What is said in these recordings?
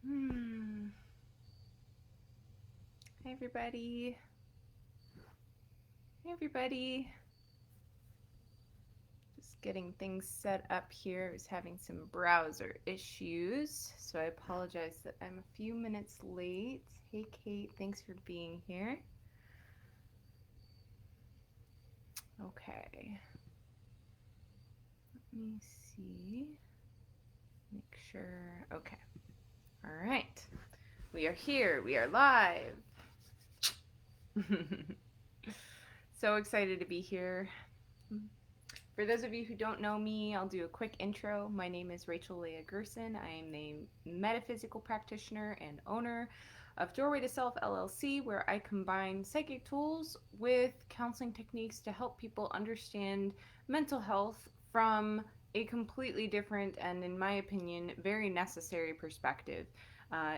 Hmm. Hi, everybody. Hey, everybody. Just getting things set up here. I was having some browser issues, so I apologize that I'm a few minutes late. Hey, Kate. Thanks for being here. Okay. Let me see. Make sure. Okay. All right. We are here. We are live. So excited to be here. For those of you who don't know me, I'll do a quick intro. My name is Rachel Leah Gerson. I am the metaphysical practitioner and owner of Doorway to Self LLC, where I combine psychic tools with counseling techniques to help people understand mental health from a completely different and, in my opinion, very necessary perspective.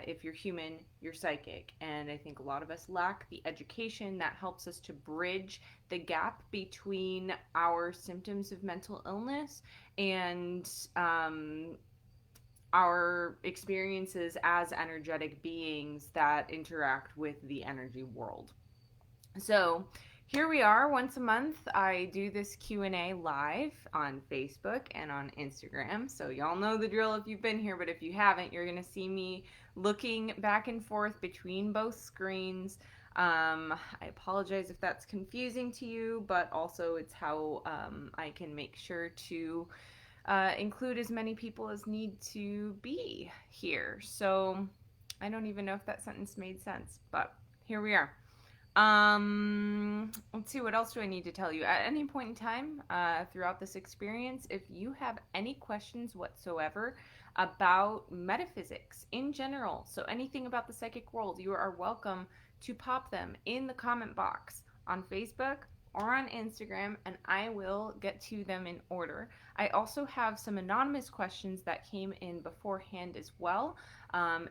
If you're human, you're psychic. And I think a lot of us lack the education that helps us to bridge the gap between our symptoms of mental illness and our experiences as energetic beings that interact with the energy world. So here we are once a month. I do this Q&A live on Facebook and on Instagram. So y'all know the drill if you've been here, but if you haven't, you're going to see me looking back and forth between both screens. I apologize if that's confusing to you, but also it's how I can make sure to include as many people as need to be here. So I don't even know if that sentence made sense, but here we are. Let's see, what else do I need to tell you? At any point in time throughout this experience, if you have any questions whatsoever about metaphysics in general, so anything about the psychic world, you are welcome to pop them in the comment box on Facebook or on Instagram, and I will get to them in order. I also have some anonymous questions that came in beforehand as well.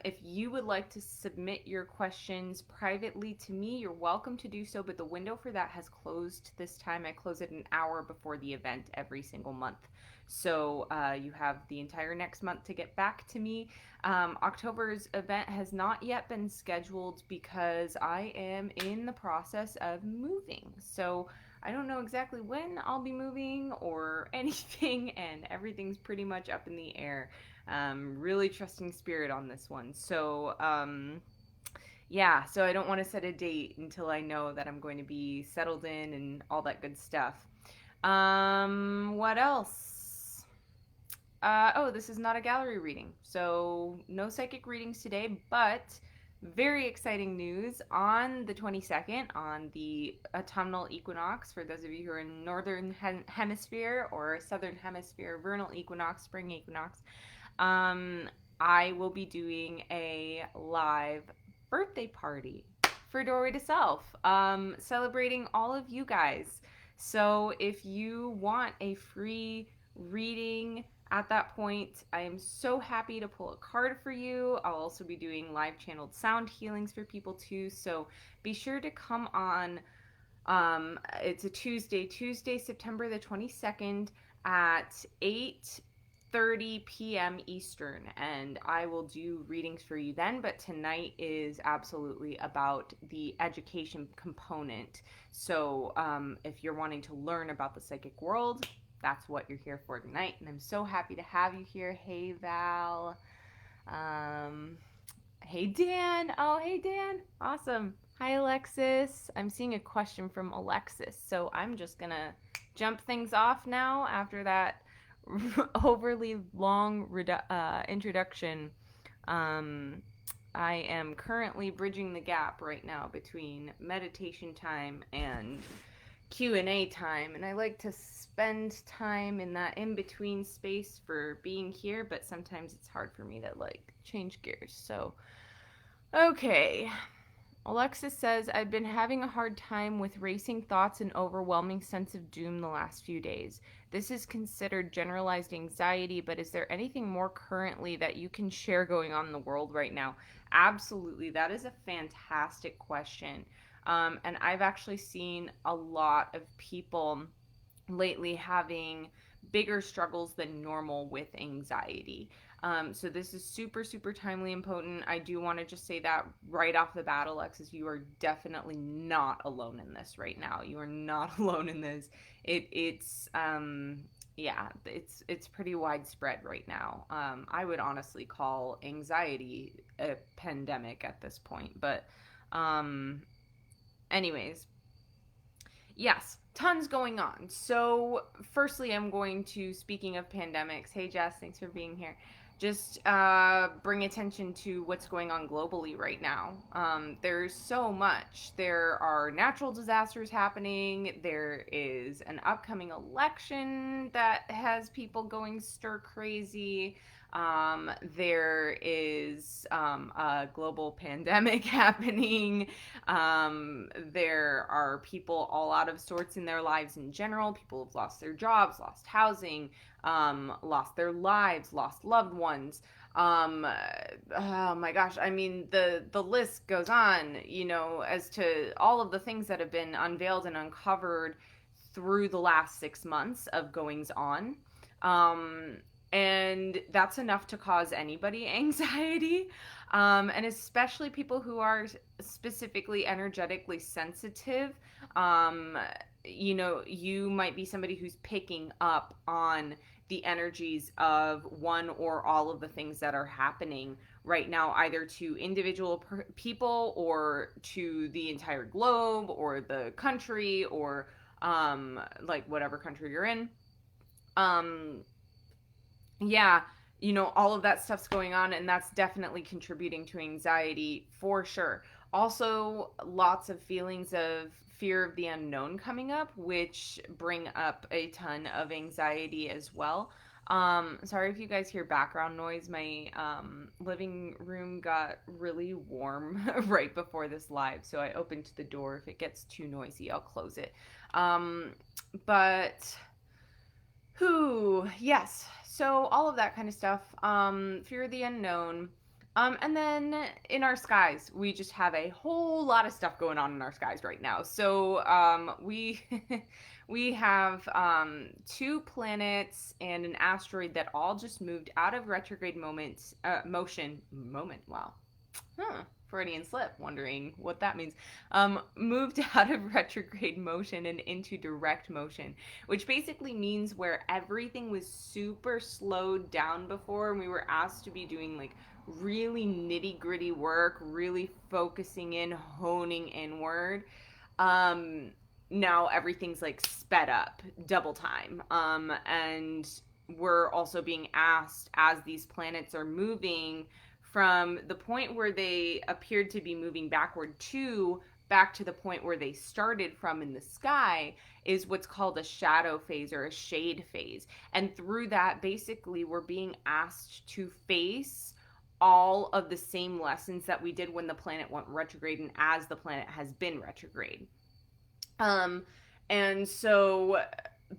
If you would like to submit your questions privately to me, you're welcome to do so, but the window for that has closed this time. I close it an hour before the event every single month. So you have the entire next month to get back to me. October's event has not yet been scheduled because I am in the process of moving. So I don't know exactly when I'll be moving or anything, and everything's pretty much up in the air. Really trusting spirit on this one. So, yeah, so I don't want to set a date until I know that I'm going to be settled in and all that good stuff. What else? Oh, this is not a gallery reading, so no psychic readings today, but very exciting news on the 22nd, on the autumnal equinox, for those of you who are in northern hemisphere or southern hemisphere, vernal equinox, spring equinox. um, I will be doing a live birthday party for Doorway to Self, celebrating all of you guys. So if you want a free reading at that point, I am so happy to pull a card for you. I'll also be doing live channeled sound healings for people too. So be sure to come on. It's a Tuesday, September the 22nd at 8:30 p.m. Eastern, and I will do readings for you then. But tonight is absolutely about the education component. So if you're wanting to learn about the psychic world, that's what you're here for tonight. And I'm so happy to have you here. Hey, Val. Um, Hey, Dan. Oh, hey, Dan. Awesome. Hi, Alexis. I'm seeing a question from Alexis, so I'm just gonna jump things off now after that overly long introduction. Um, I am currently bridging the gap right now between meditation time and Q&A time, and I like to spend time in that in between space for being here, but sometimes it's hard for me to like change gears. So okay. Alexis says, I've been having a hard time with racing thoughts and overwhelming sense of doom the last few days. This is considered generalized anxiety, but is there anything more currently that you can share going on in the world right now? Absolutely. That is a fantastic question. And I've actually seen a lot of people lately having bigger struggles than normal with anxiety. So this is super, super timely and potent. I do want to just say that right off the bat, Alexis, you are definitely not alone in this right now. You are not alone in this. Yeah, it's pretty widespread right now. I would honestly call anxiety a pandemic at this point. But um, anyways, yes, tons going on. So, firstly, I'm going to, speaking of pandemics, hey Jess, thanks for being here. Just bring attention to what's going on globally right now. There's so much. There are natural disasters happening. There is an upcoming election that has people going stir crazy. There is a global pandemic happening. There are people all out of sorts in their lives in general. People have lost their jobs, lost housing, lost their lives, lost loved ones. Oh my gosh, I mean the list goes on, as to all of the things that have been unveiled and uncovered through the last 6 months of goings on. Um, and that's enough to cause anybody anxiety, and especially people who are specifically energetically sensitive. um, you might be somebody who's picking up on the energies of one or all of the things that are happening right now, either to individual people or to the entire globe or the country, or like whatever country you're in. um yeah, all of that stuff's going on, and that's definitely contributing to anxiety for sure. Also, lots of feelings of fear of the unknown coming up, which bring up a ton of anxiety as well. Sorry if you guys hear background noise. My living room got really warm right before this live, so I opened the door. If it gets too noisy, I'll close it. But who, yes. So all of that kind of stuff. Fear of the unknown. And then in our skies, we just have a whole lot of stuff going on in our skies right now. So we we have two planets and an asteroid that all just moved out of retrograde motion. Wow. Huh. Freudian slip, wondering what that means. Moved out of retrograde motion and into direct motion, which basically means where everything was super slowed down before, and we were asked to be doing like really nitty gritty work, really focusing in, honing inward. Um, Now everything's like sped up, double time. And we're also being asked, as these planets are moving from the point where they appeared to be moving backward to back to the point where they started from in the sky, is what's called a shadow phase or a shade phase. And through that, basically, we're being asked to face all of the same lessons that we did when the planet went retrograde and as the planet has been retrograde. And so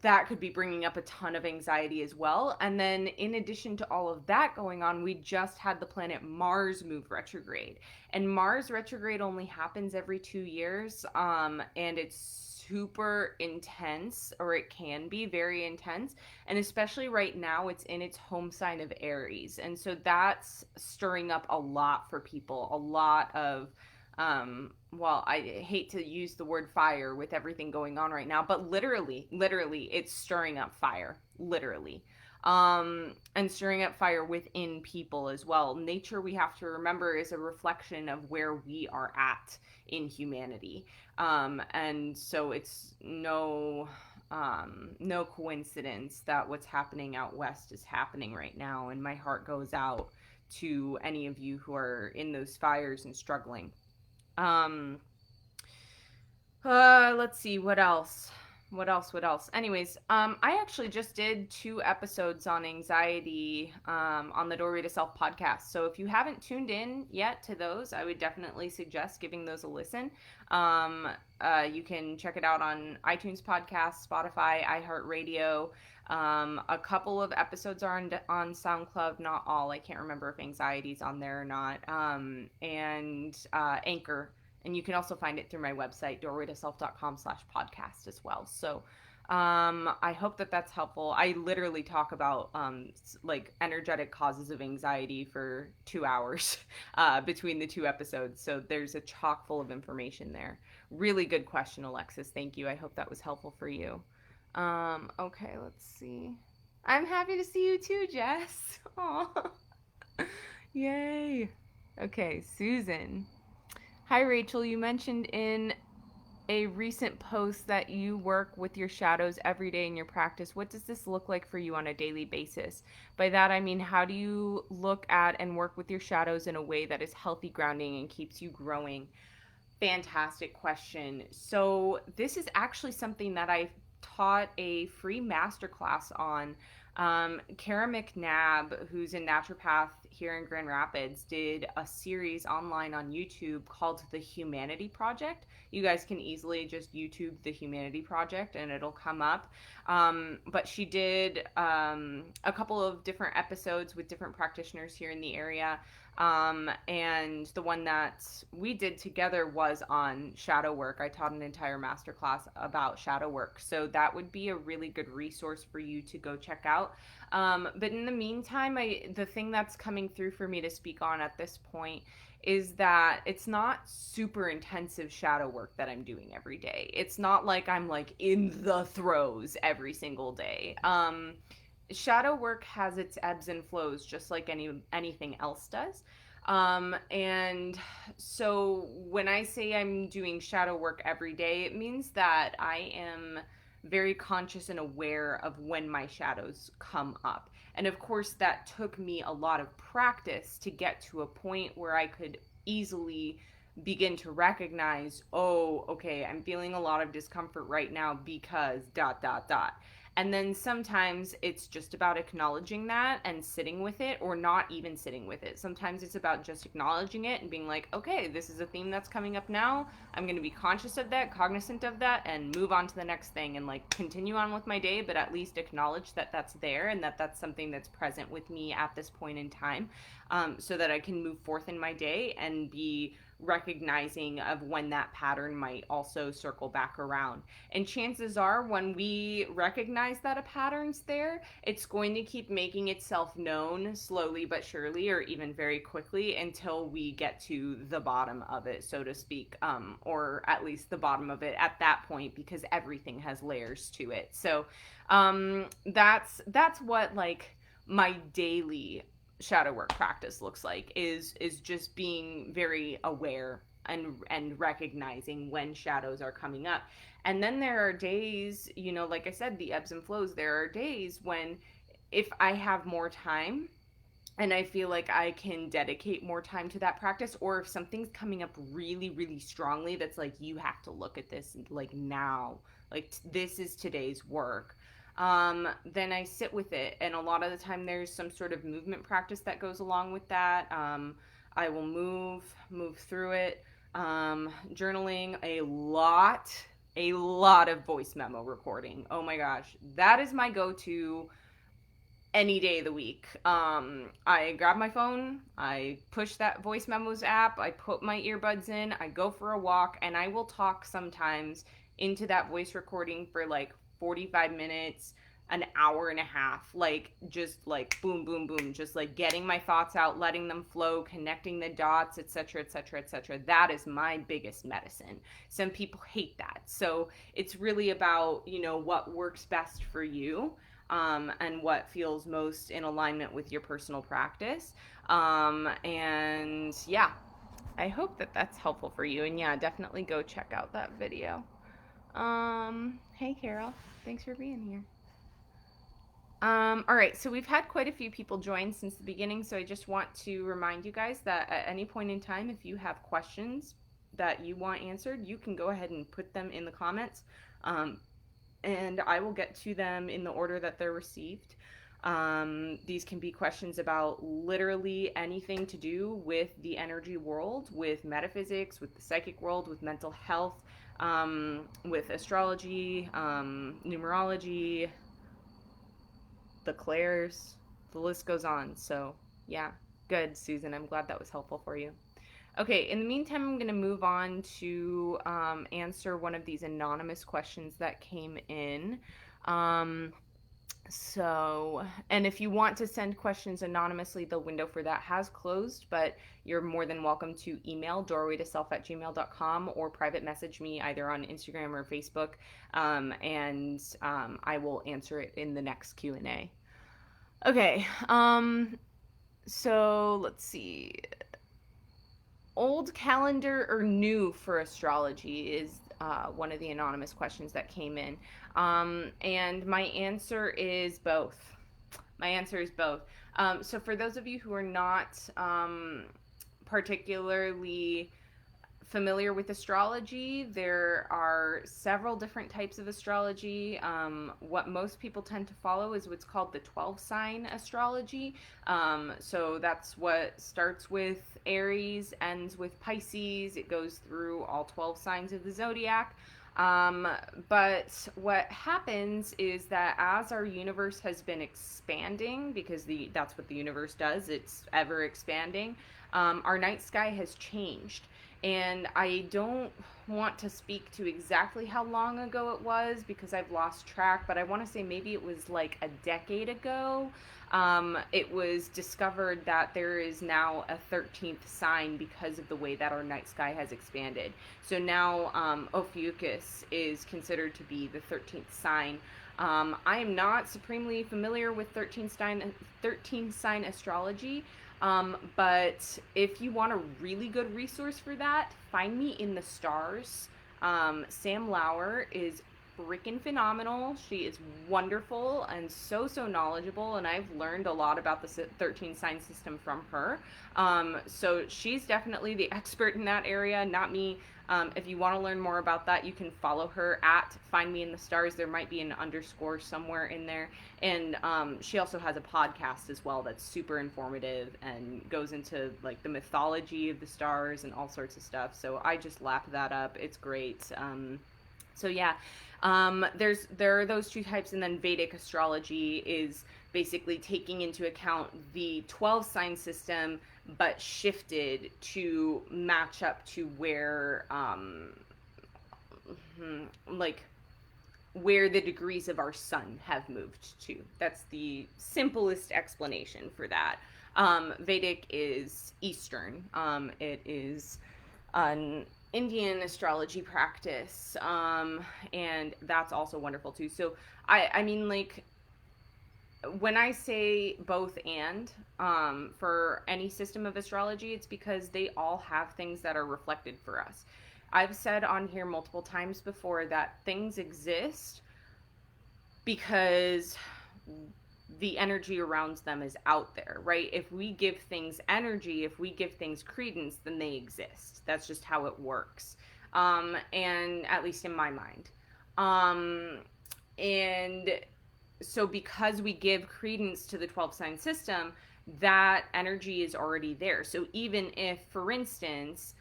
that could be bringing up a ton of anxiety as well. And then in addition to all of that going on, we just had the planet Mars move retrograde. And Mars retrograde only happens every 2 years. And it's super intense, or it can be very intense. And especially right now, it's in its home sign of Aries. And so that's stirring up a lot for people, a lot of well, I hate to use the word fire with everything going on right now, but literally, it's stirring up fire, literally. And stirring up fire within people as well. Nature, we have to remember, is a reflection of where we are at in humanity. And so it's no coincidence that what's happening out west is happening right now. And my heart goes out to any of you who are in those fires and struggling. Um, let's see, what else? Anyways, I actually just did 2 episodes on anxiety, on the Doorway to Self podcast. So if you haven't tuned in yet to those, I would definitely suggest giving those a listen. You can check it out on iTunes podcast, Spotify, iHeartRadio. A couple of episodes are on SoundCloud, not all. I can't remember if anxiety's on there or not. And Anchor. And you can also find it through my website, doorwaytoself.com/podcast as well. So I hope that that's helpful. I literally talk about like energetic causes of anxiety for 2 hours between the two episodes. So there's a chock full of information there. Really good question, Alexis. Thank you. I hope that was helpful for you. Okay, let's see. I'm happy to see you too, Jess. Aw. Yay. Okay, Susan. Hi, Rachel. You mentioned in a recent post that you work with your shadows every day in your practice. What does this look like for you on a daily basis? By that, I mean, how do you look at and work with your shadows in a way that is healthy, grounding, and keeps you growing? Fantastic question. So, this is actually something that I taught a free masterclass on. Kara McNabb, who's a naturopath here in Grand Rapids, did a series online on YouTube called The Humanity Project. You guys can easily just YouTube The Humanity Project and it'll come up. But she did a couple of different episodes with different practitioners here in the area. And the one that we did together was on shadow work. I taught an entire masterclass about shadow work. So that would be a really good resource for you to go check out. But in the meantime, the thing that's coming through for me to speak on at this point is that it's not super intensive shadow work that I'm doing every day. It's not like I'm like in the throes every single day. Shadow work has its ebbs and flows just like anything else does. And so when I say I'm doing shadow work every day, it means that I am very conscious and aware of when my shadows come up. And of course, that took me a lot of practice to get to a point where I could easily begin to recognize, oh, okay, I'm feeling a lot of discomfort right now because dot, dot, dot. And then sometimes it's just about acknowledging that and sitting with it, or not even sitting with it. Sometimes it's about just acknowledging it and being like, okay, this is a theme that's coming up now. I'm going to be conscious of that, cognizant of that, and move on to the next thing and like continue on with my day, but at least acknowledge that that's there and that that's something that's present with me at this point in time, so that I can move forth in my day and be recognizing of when that pattern might also circle back around. And chances are, when we recognize that a pattern's there, it's going to keep making itself known slowly but surely, or even very quickly, until we get to the bottom of it, so to speak, or at least the bottom of it at that point, because everything has layers to it. So that's what like my daily shadow work practice looks like, is just being very aware and recognizing when shadows are coming up. And then there are days, like I said, the ebbs and flows. There are days when, if I have more time and I feel like I can dedicate more time to that practice, or if something's coming up really, really strongly that's like, you have to look at this like now, like this is today's work, then I sit with it. And a lot of the time there's some sort of movement practice that goes along with that. I will move through it. Journaling, a lot of voice memo recording. Oh my gosh, that is my go-to any day of the week. I grab my phone, I push that voice memos app, I put my earbuds in, I go for a walk, and I will talk sometimes into that voice recording for like 45 minutes, an hour and a half, like just like boom, boom, boom, just like getting my thoughts out, letting them flow, connecting the dots, etc., etc., etc. That is my biggest medicine. Some people hate that. So it's really about, what works best for you, and what feels most in alignment with your personal practice. And yeah, I hope that that's helpful for you. And yeah, definitely go check out that video. Hey, Carol. Thanks for being here. All right, so we've had quite a few people join since the beginning, so I just want to remind you guys that at any point in time, if you have questions that you want answered, you can go ahead and put them in the comments. And I will get to them in the order that they're received. These can be questions about literally anything to do with the energy world, with metaphysics, with the psychic world, with mental health, with astrology, numerology, the clairs, the list goes on. So, yeah, good, Susan. I'm glad that was helpful for you. Okay, in the meantime, I'm going to move on to answer one of these anonymous questions that came in. Um, and if you want to send questions anonymously, the window for that has closed, but you're more than welcome to email doorwaytoself@gmail.com or private message me either on Instagram or Facebook, and I will answer it in the next Q&A. Okay, so let's see. Old calendar or new for astrology is one of the anonymous questions that came in. And my answer is both. My answer is both. So, for those of you who are not particularly familiar with astrology, there are several different types of astrology. What most people tend to follow is what's called the 12 sign astrology. So that's what starts with Aries, ends with Pisces, it goes through all 12 signs of the zodiac. But what happens is that as our universe has been expanding, because that's what the universe does, it's ever expanding, our night sky has changed. And I don't want to speak to exactly how long ago it was because I've lost track, but I want to say maybe it was like a decade ago. It was discovered that there is now a 13th sign because of the way that our night sky has expanded. So now Ophiuchus is considered to be the 13th sign. I am not supremely familiar with 13 sign astrology. But if you want a really good resource for that, find me in the stars. Sam Lauer is freaking phenomenal. She is wonderful and so knowledgeable, and I've learned a lot about the 13 sign system from her. So she's definitely the expert in that area, not me. If you want to learn more about that, you can follow her at Find Me in the Stars. There might be an underscore somewhere in there. And she also has a podcast as well that's super informative and goes into like the mythology of the stars and all sorts of stuff. So I just lap that up. It's great. So yeah, there are those two types, and then Vedic astrology is basically taking into account the 12 sign system but shifted to match up to where like where the degrees of our sun have moved to. That's the simplest explanation for that. Vedic is Eastern. It is an Indian astrology practice, and that's also wonderful too. So I mean, like, when I say both and for any system of astrology, it's because they all have things that are reflected for us. I've said on here multiple times before that things exist because the energy around them is out there, right? If we give things energy, if we give things credence, then they exist. That's just how it works. And at least in my mind. And so because we give credence to the 12 sign system, that energy is already there. So even if, for instance,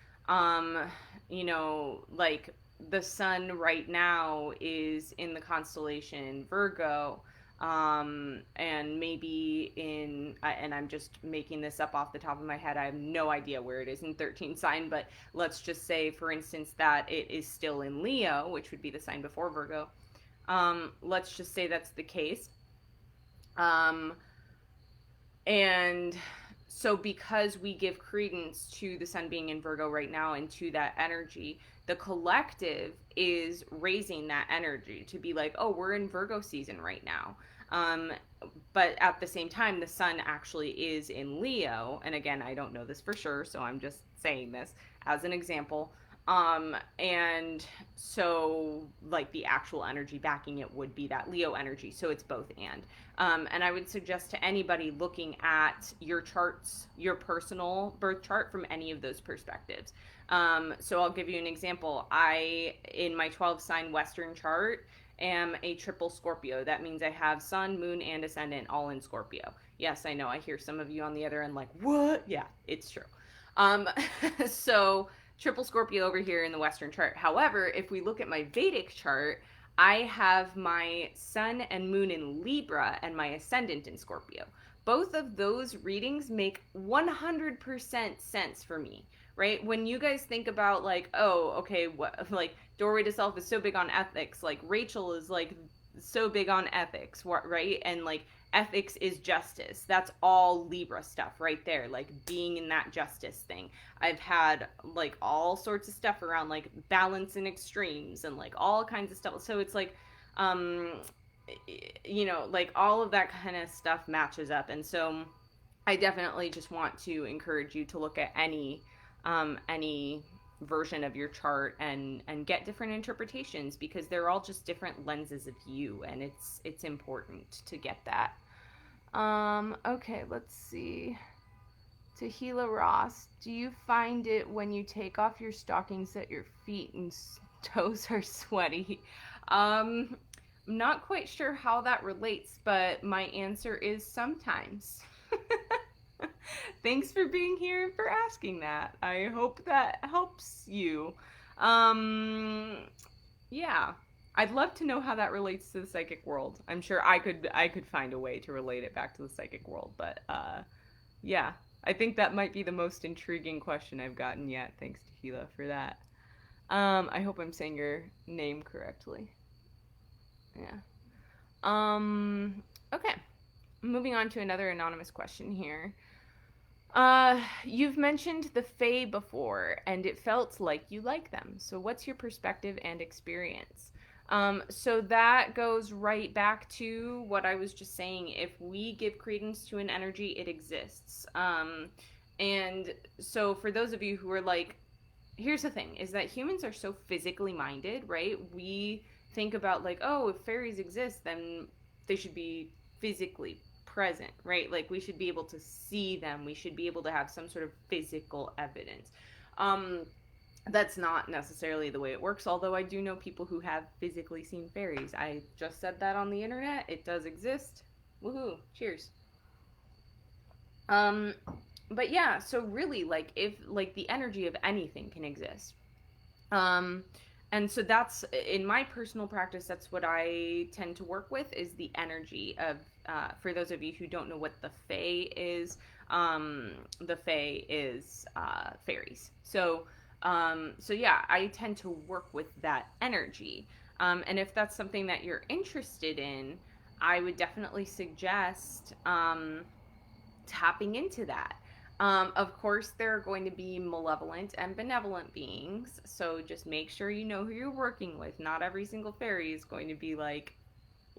like the sun right now is in the constellation Virgo, and maybe and I'm just making this up off the top of my head, I have no idea where it is in 13 sign, but let's just say, for instance, that it is still in Leo, which would be the sign before Virgo. Let's just say that's the case. And so because we give credence to the sun being in Virgo right now and to that energy, the collective is raising that energy to be like, oh, we're in Virgo season right now. But at the same time, the sun actually is in Leo. And again, I don't know this for sure, so I'm just saying this as an example. And so like the actual energy backing it would be that Leo energy. So it's both and. And I would suggest to anybody looking at your charts, your personal birth chart from any of those perspectives. So I'll give you an example. In my 12 sign Western chart, am a triple Scorpio. That means I have sun, moon, and ascendant all in Scorpio. Yes, I know. I hear some of you on the other end like, what? Yeah, it's true. So triple Scorpio over here in the Western chart. However, if we look at my Vedic chart, I have my sun and moon in Libra and my ascendant in Scorpio. both of those readings make 100% sense for me, right? When you guys think about like, oh, okay, what, like Doorway to Self is so big on ethics, like Rachel is like so big on ethics, right? And like ethics is justice. That's all Libra stuff right there, like being in that justice thing. I've had like all sorts of stuff around like balance and extremes and like all kinds of stuff. So it's like um like all of that kind of stuff matches up. And so I definitely just want to encourage you to look at any version of your chart and get different interpretations, because they're all just different lenses of you, and it's important to get that. Okay, let's see. Tahila Ross, do you find it when you take off your stockings that your feet and toes are sweaty? I'm not quite sure how that relates, but my answer is sometimes. Thanks for being here and for asking that. I hope that helps you. Um, yeah. I'd love to know how that relates to the psychic world. I'm sure I could find a way to relate it back to the psychic world, but yeah. I think that might be the most intriguing question I've gotten yet. Thanks to Gila for that. I hope I'm saying your name correctly. Yeah. Okay. Moving on to another anonymous question here. You've mentioned the Fae before, and it felt like you like them. So, what's your perspective and experience? So that goes right back to what I was just saying. If we give credence to an energy, it exists. And so, for those of you who are like, here's the thing: is that humans are so physically minded, right? We think about like, oh, if fairies exist, then they should be physically present, right? Like we should be able to see them. We should be able to have some sort of physical evidence. Um, that's not necessarily the way it works, although I do know people who have physically seen fairies. I just said that on the internet. It does exist. Woohoo. Cheers. Um, but yeah, so really, like, if, like, the energy of anything can exist. Um, and so that's in my personal practice, that's what I tend to work with is the energy of for those of you who don't know what the Fae is, the Fae is fairies. So yeah, I tend to work with that energy. And if that's something that you're interested in, I would definitely suggest tapping into that. Of course, there are going to be malevolent and benevolent beings, so just make sure you know who you're working with. Not every single fairy is going to be like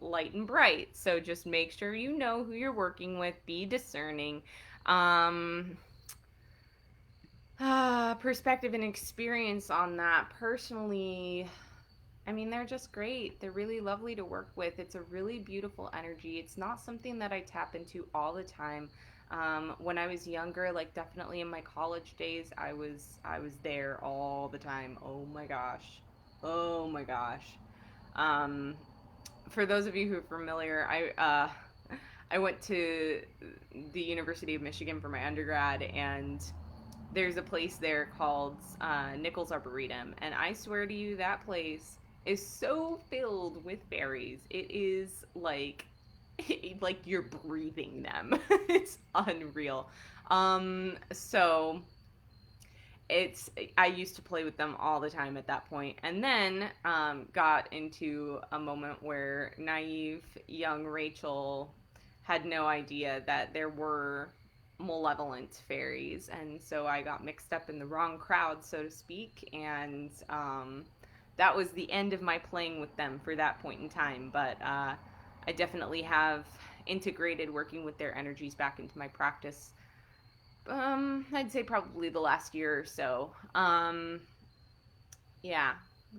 light and bright, so just make sure you know who you're working with. Be discerning. Um, Perspective and experience on that. Personally, I mean, they're just great. They're really lovely to work with. It's a really beautiful energy. It's not something that I tap into all the time. When I was younger, like definitely in my college days, I was there all the time. Oh my gosh. Oh my gosh. Um, for those of you who are familiar, I went to the University of Michigan for my undergrad, and there's a place there called Nichols Arboretum, and I swear to you, that place is so filled with fairies. It is like like you're breathing them. It's unreal. So it's I used to play with them all the time at that point, and then got into a moment where naive young Rachel had no idea that there were malevolent fairies, and so I got mixed up in the wrong crowd, so to speak, and that was the end of my playing with them for that point in time. But I definitely have integrated working with their energies back into my practice. I'd say probably the last year or so. Yeah,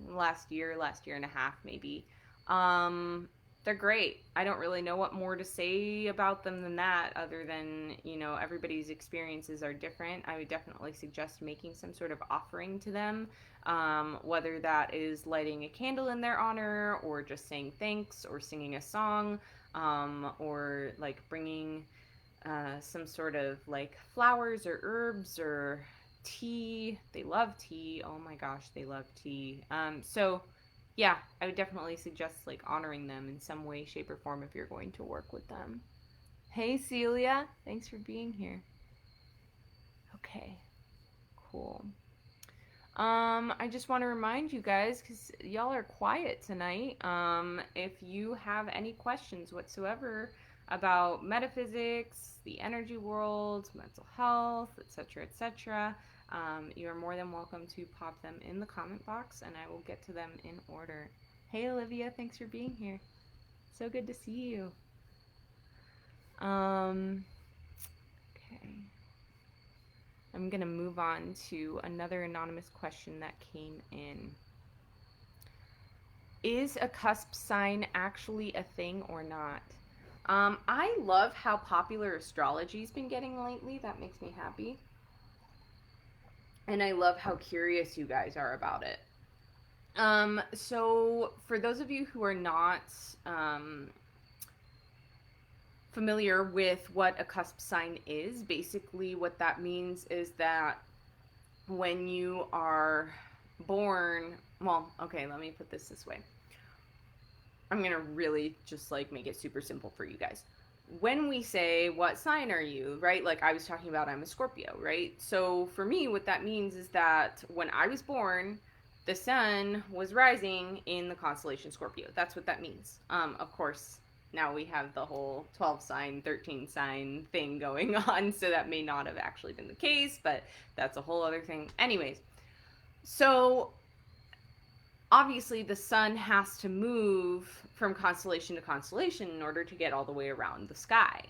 last year and a half maybe. Um, they're great. I don't really know what more to say about them than that, other than, everybody's experiences are different. I would definitely suggest making some sort of offering to them, whether that is lighting a candle in their honor, or just saying thanks, or singing a song, or like bringing some sort of like flowers or herbs or tea. They love tea. Oh my gosh, they love tea. So yeah, I would definitely suggest like honoring them in some way, shape, or form if you're going to work with them. Hey, Celia. Thanks for being here. Okay, cool. I just want to remind you guys, because y'all are quiet tonight, if you have any questions whatsoever about metaphysics, the energy world, mental health, etc., you are more than welcome to pop them in the comment box and I will get to them in order. Hey, Olivia, thanks for being here. So good to see you. Okay. I'm going to move on to another anonymous question that came in. Is a cusp sign actually a thing or not? I love how popular astrology's been getting lately. That makes me happy. And I love how curious you guys are about it. So for those of you who are not familiar with what a cusp sign is, basically what that means is that when you are born, well, okay, let me put this way. I'm gonna really just like make it super simple for you guys. When we say, what sign are you, right? Like I was talking about, I'm a Scorpio, right? So for me, what that means is that when I was born, the sun was rising in the constellation Scorpio. That's what that means. Of course, now we have the whole 12 sign, 13 sign thing going on, so that may not have actually been the case, but that's a whole other thing. Anyways, so obviously the sun has to move from constellation to constellation in order to get all the way around the sky.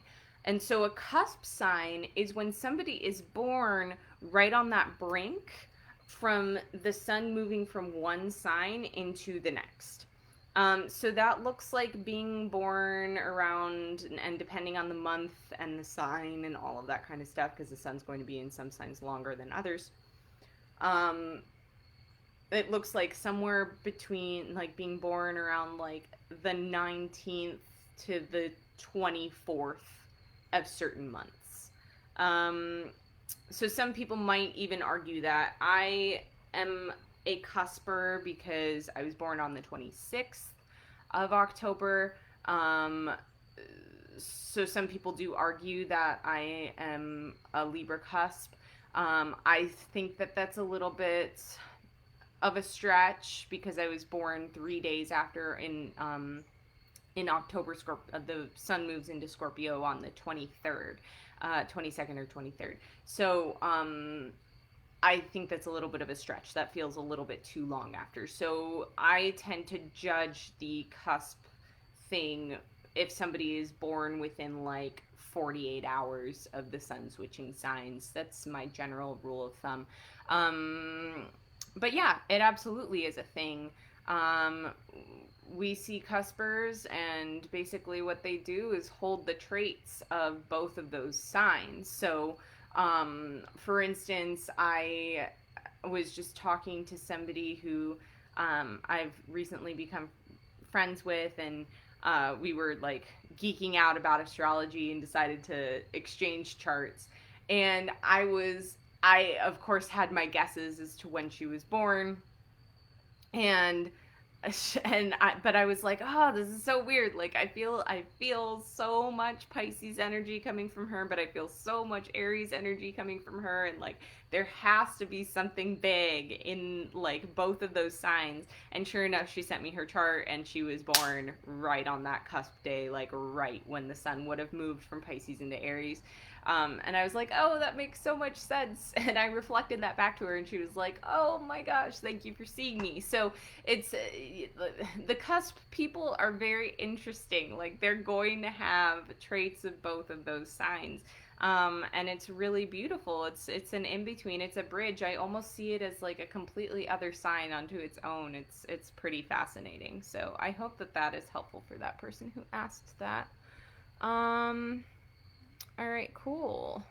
And so a cusp sign is when somebody is born right on that brink from the sun moving from one sign into the next. So that looks like being born around, and depending on the month and the sign and all of that kind of stuff, because the sun's going to be in some signs longer than others. It looks like somewhere between like being born around like the 19th to the 24th of certain months. So some people might even argue that I am a cusper because I was born on the 26th of October. So some people do argue that I am a Libra cusp. I think that that's a little bit of a stretch because I was born 3 days after in October. The sun moves into Scorpio on the 23rd, 22nd or 23rd. So I think that's a little bit of a stretch. That feels a little bit too long after. So I tend to judge the cusp thing if somebody is born within like 48 hours of the sun switching signs. That's my general rule of thumb. But yeah, it absolutely is a thing. We see cuspers, and basically what they do is hold the traits of both of those signs. So, for instance, I was just talking to somebody who I've recently become friends with, and we were like geeking out about astrology and decided to exchange charts. And I of course had my guesses as to when she was born, and but I was like, oh, this is so weird. Like I feel so much Pisces energy coming from her, but I feel so much Aries energy coming from her, and like there has to be something big in like both of those signs. And sure enough, she sent me her chart, and she was born right on that cusp day, like right when the sun would have moved from Pisces into Aries. And I was like, oh, that makes so much sense. And I reflected that back to her, and she was like, oh my gosh, thank you for seeing me. So it's the cusp people are very interesting. Like they're going to have traits of both of those signs. And it's really beautiful. It's an in between. It's a bridge. I almost see it as like a completely other sign onto its own. It's pretty fascinating. So I hope that that is helpful for that person who asked that. All right, cool.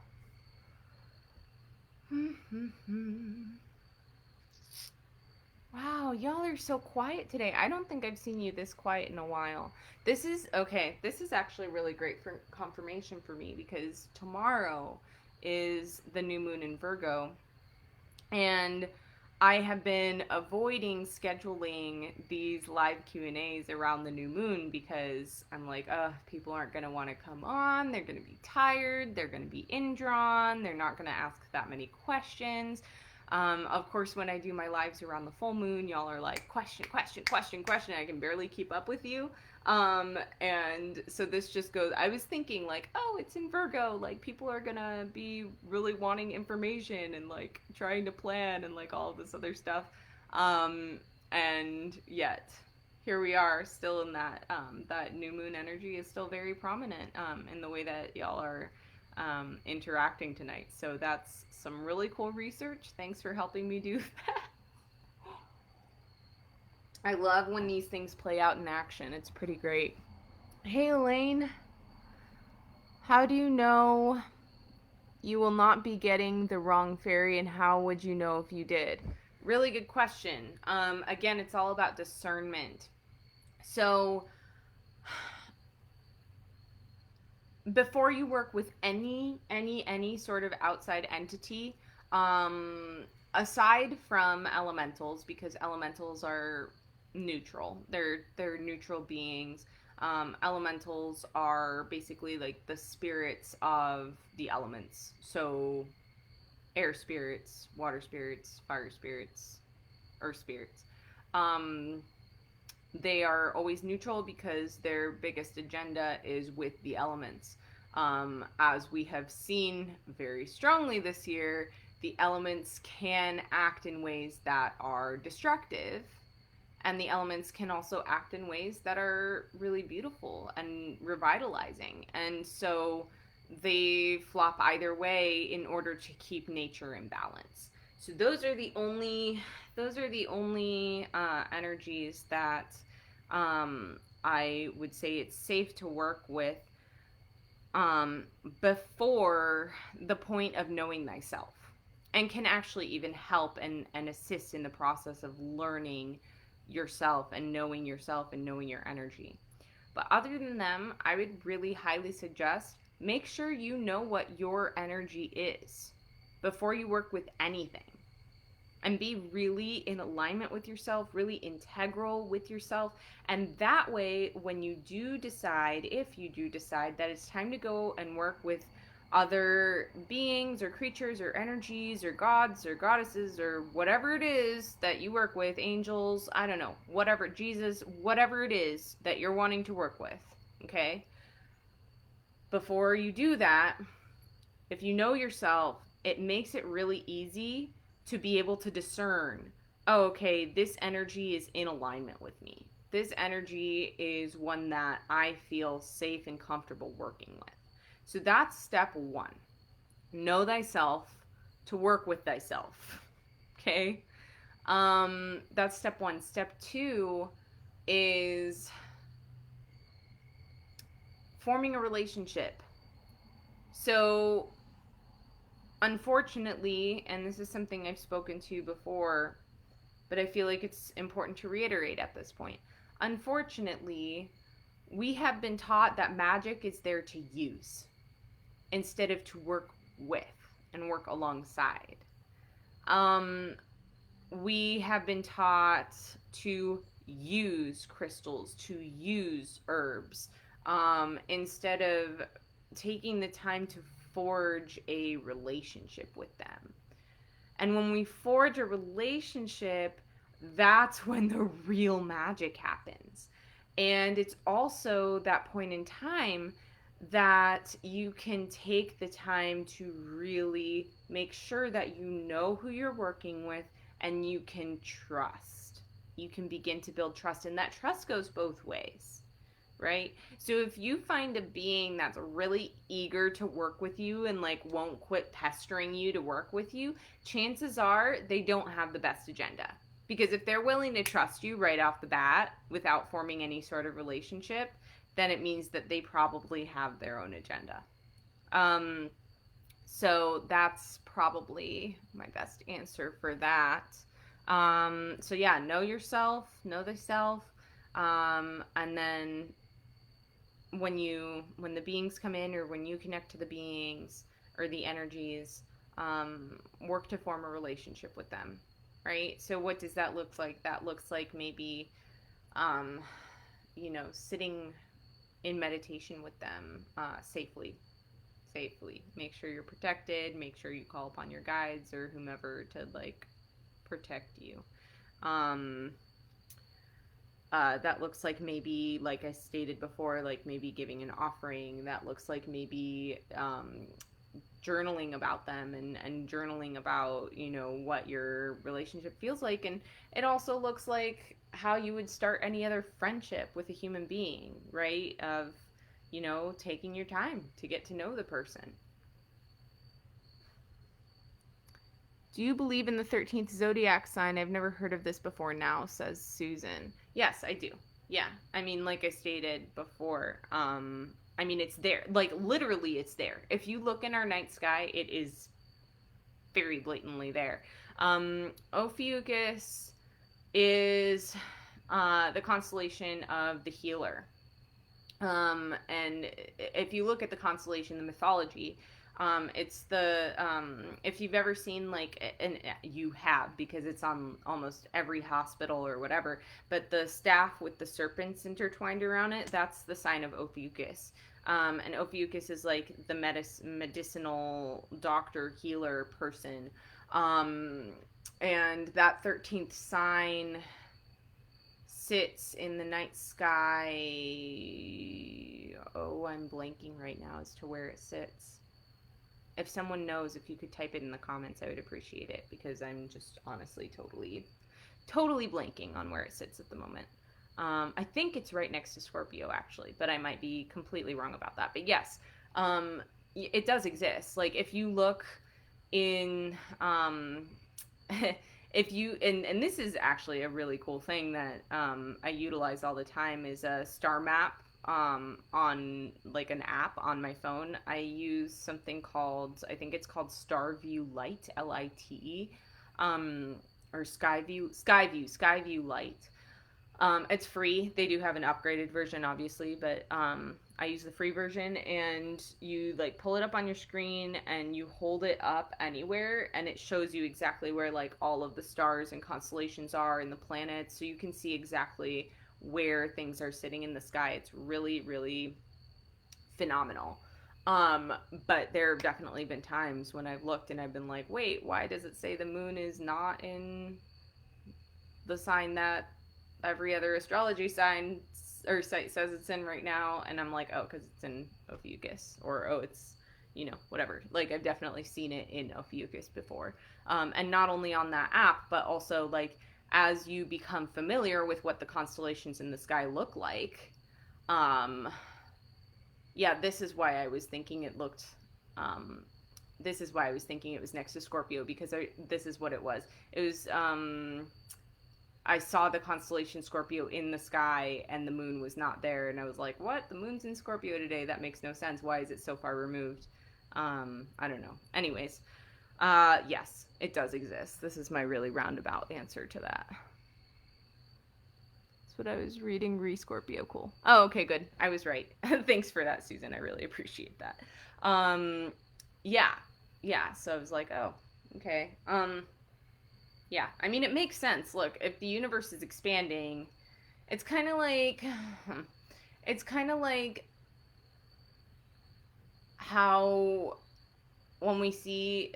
Wow, y'all are so quiet today. I don't think I've seen you this quiet in a while. This is okay. This is actually really great for confirmation for me because tomorrow is the new moon in Virgo. And I have been avoiding scheduling these live Q&As around the new moon because I'm like, people aren't going to want to come on. They're going to be tired. They're going to be indrawn. They're not going to ask that many questions. Of course, when I do my lives around the full moon, y'all are like, question, question, question, question. I can barely keep up with you. And so this just goes, I was thinking like, oh, it's in Virgo, like people are gonna be really wanting information and like trying to plan and like all of this other stuff. And yet here we are still in that, that new moon energy is still very prominent, in the way that y'all are, interacting tonight. So that's some really cool research. Thanks for helping me do that. I love when these things play out in action. It's pretty great. Hey, Elaine, how do you know you will not be getting the wrong fairy, and how would you know if you did? Really good question. Again, it's all about discernment. So, before you work with any sort of outside entity, aside from elementals, because elementals are neutral, they're neutral beings. Elementals are basically like the spirits of the elements. So air spirits, water spirits, fire spirits, earth spirits. Um, they are always neutral because their biggest agenda is with the elements. As we have seen very strongly this year, the elements can act in ways that are destructive, and the elements can also act in ways that are really beautiful and revitalizing. And so they flop either way in order to keep nature in balance. So those are the only energies that, I would say it's safe to work with, before the point of knowing thyself, and can actually even help and assist in the process of learning yourself and knowing yourself and knowing your energy. But other than them, I would really highly suggest make sure you know what your energy is before you work with anything, and be really in alignment with yourself, really integral with yourself. And that way, when you do decide, if you do decide that it's time to go and work with other beings or creatures or energies or gods or goddesses or whatever it is that you work with, angels, I don't know, whatever, Jesus, whatever it is that you're wanting to work with, okay? Before you do that, if you know yourself, it makes it really easy to be able to discern, oh, okay, this energy is in alignment with me. This energy is one that I feel safe and comfortable working with. So that's step one. Know thyself to work with thyself. Okay? That's step one. Step two is forming a relationship. So, unfortunately, and this is something I've spoken to before, but I feel like it's important to reiterate at this point. Unfortunately, we have been taught that magic is there to use instead of to work with and work alongside. We have been taught to use crystals, to use herbs, instead of taking the time to forge a relationship with them. And when we forge a relationship, that's when the real magic happens. And it's also that point in time that you can take the time to really make sure that you know who you're working with and you can trust. You can begin to build trust, and that trust goes both ways, right? So if you find a being that's really eager to work with you and like won't quit pestering you to work with you, chances are they don't have the best agenda. Because if they're willing to trust you right off the bat without forming any sort of relationship, then it means that they probably have their own agenda. So that's probably my best answer for that. So yeah, know yourself, know thyself, and then when the beings come in, or when you connect to the beings or the energies, work to form a relationship with them. right? So what does that look like? That looks like maybe, um, sitting in meditation with them safely. Safely. Make sure you're protected. Make sure you call upon your guides or whomever to like protect you. Um, that looks like maybe, like I stated before, like maybe giving an offering. That looks like maybe journaling about them and journaling about, what your relationship feels like. And it also looks like how you would start any other friendship with a human being, right? Of, taking your time to get to know the person. Do you believe in the 13th zodiac sign? I've never heard of this before now, says Susan. Yes, I do. Yeah. I mean, like I stated before, I mean, it's there. Like, literally, it's there. If you look in our night sky, it is very blatantly there. Ophiuchus is the constellation of the healer. And if you look at the constellation, the mythology, it's the if you've ever seen like, and you have because it's on almost every hospital or whatever, but the staff with the serpents intertwined around it, that's the sign of Ophiuchus. And Ophiuchus is like the medicinal doctor, healer person. And that 13th sign sits in the night sky. Oh, I'm blanking right now as to where it sits. If someone knows, if you could type it in the comments, I would appreciate it, because I'm just honestly totally blanking on where it sits at the moment. I think it's right next to Scorpio, actually, but I might be completely wrong about that. But yes, it does exist. Like, if you look in if you and this is actually a really cool thing that I utilize all the time, is a star map on like an app on my phone. I use something called, I think it's called Starview Lite, Lite, or Skyview Lite. It's free. They do have an upgraded version, obviously, but I use the free version, and you like pull it up on your screen and you hold it up anywhere, and it shows you exactly where like all of the stars and constellations are and the planets, so you can see exactly where things are sitting in the sky. It's really, really phenomenal. But there have definitely been times when I've looked and I've been like, wait, why does it say the moon is not in the sign that every other astrology sign or site says it's in right now? And I'm like, oh, because it's in Ophiuchus, or oh, it's, whatever. Like, I've definitely seen it in Ophiuchus before. And not only on that app, but also like as you become familiar with what the constellations in the sky look like. Yeah, this is why I was thinking it looked. This is why I was thinking it was next to Scorpio, because this is what it was. It was. I saw the constellation Scorpio in the sky, and the moon was not there, and I was like, what? The moon's in Scorpio today? That makes no sense. Why is it so far removed? I don't know. Anyways, yes, it does exist. This is my really roundabout answer to that. That's what I was reading. Scorpio, cool. Oh, okay, good. I was right. Thanks for that, Susan. I really appreciate that. Yeah. So I was like, oh, okay. Yeah, I mean, it makes sense. Look, if the universe is expanding, it's kind of like how when we see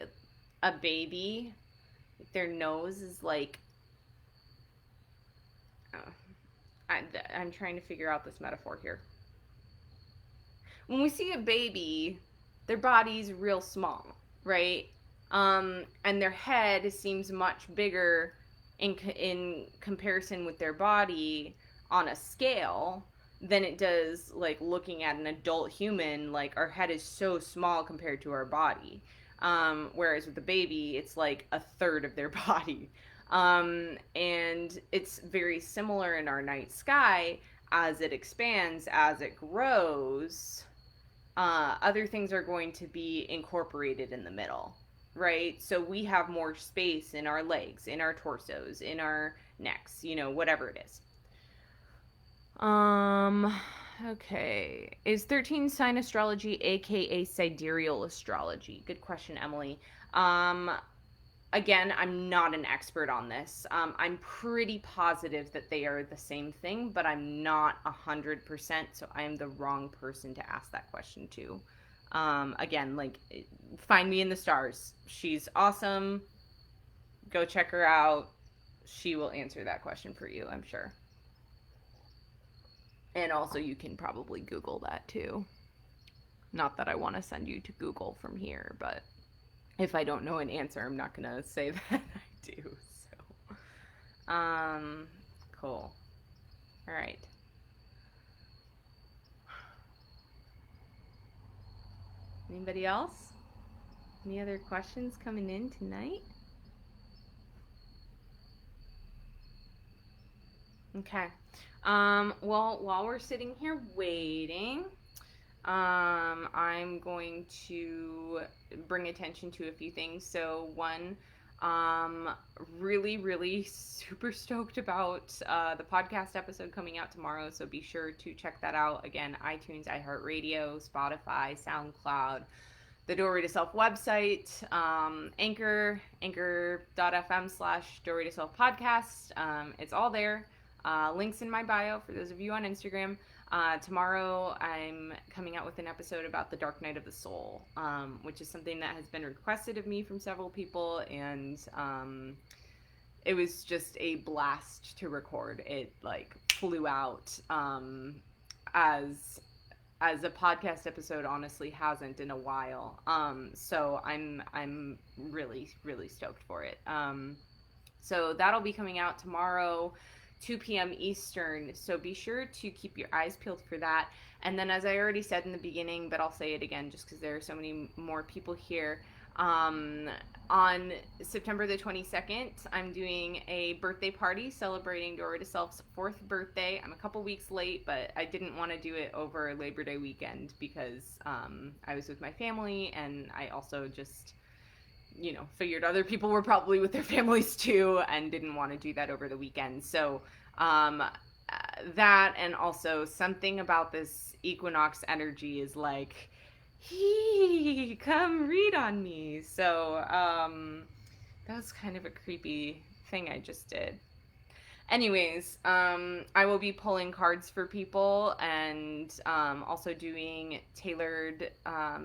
a baby, their nose is like, I'm trying to figure out this metaphor here. When we see a baby, their body's real small, right? And their head seems much bigger in comparison with their body on a scale than it does like looking at an adult human. Like, our head is so small compared to our body, whereas with the baby, it's like a third of their body. And it's very similar in our night sky. As it expands, as it grows, other things are going to be incorporated in the middle, right? So we have more space in our legs, in our torsos, in our necks, whatever it is. Okay. Is 13 sign astrology aka sidereal astrology? Good question, Emily. Again, I'm not an expert on this. I'm pretty positive that they are the same thing, but I'm not 100%, so I am the wrong person to ask that question to. Again, like, find me in the stars. She's awesome. Go check her out. She will answer that question for you, I'm sure. And also, you can probably Google that too. Not that I want to send you to Google from here, but if I don't know an answer, I'm not gonna say that I do. So, cool. All right. Anybody else? Any other questions coming in tonight? Okay. Well, while we're sitting here waiting, I'm going to bring attention to a few things. So, one, really super stoked about the podcast episode coming out tomorrow. So be sure to check that out. Again, iTunes, iHeartRadio, Spotify, SoundCloud, the Doorway to Self website, anchor.fm/Doorway to Self podcast. It's all there. Links in my bio for those of you on Instagram. Tomorrow, I'm coming out with an episode about the Dark Night of the Soul, which is something that has been requested of me from several people, and it was just a blast to record. It like flew out as a podcast episode honestly hasn't in a while. So I'm really stoked for it. So that'll be coming out tomorrow, 2 p.m. Eastern, so be sure to keep your eyes peeled for that. And then, as I already said in the beginning, but I'll say it again just because there are so many more people here, on September the 22nd, I'm doing a birthday party celebrating Doorway to Self's 4th birthday. I'm a couple weeks late, but I didn't want to do it over Labor Day weekend because I was with my family, and I also just figured other people were probably with their families too and didn't want to do that over the weekend. So that, and also something about this equinox energy is like, come read on me. So that was kind of a creepy thing I just did. Anyways, I will be pulling cards for people and also doing tailored